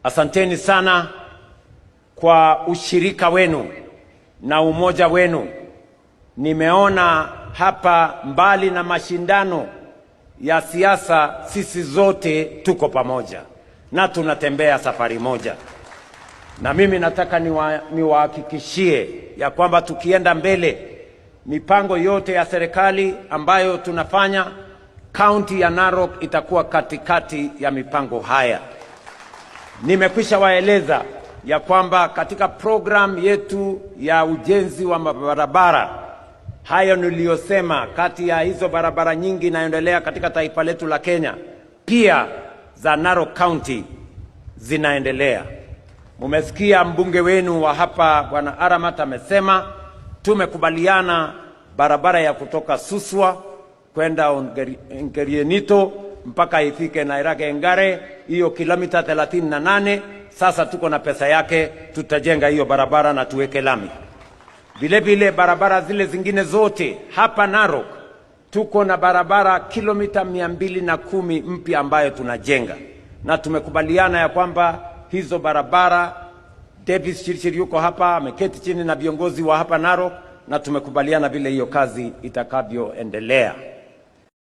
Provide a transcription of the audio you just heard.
Asanteni sana kwa ushirika wenu na umoja wenu. Nimeona hapa mbali na mashindano ya siasa, sisi zote tuko pamoja na tunatembea safari moja. Na mimi nataka niwahakikishie ya kwamba tukienda mbele, mipango yote ya serikali ambayo tunafanya, kaunti ya Narok itakuwa katikati ya mipango haya. Nimekwisha waeleza ya kwamba katika program yetu ya ujenzi wa barabara, hayo niliyosema, kati ya hizo barabara nyingi inaendelea katika taifa letu la Kenya, pia za Narok County zinaendelea. Mumesikia mbunge wenu wa hapa Bwana Aramat amesema tumekubaliana barabara ya kutoka Suswa kwenda Ngerienito mpaka ifike Nairage Ngare, hiyo kilomita 38. Sasa tuko na pesa yake, tutajenga hiyo barabara na tuweke lami. Vile vile barabara zile zingine zote hapa Narok, tuko na barabara kilomita 210 mpya ambayo tunajenga, na tumekubaliana ya kwamba hizo barabara, Davis Chirchir yuko hapa, ameketi chini na viongozi wa hapa Narok, na tumekubaliana vile hiyo kazi itakavyoendelea.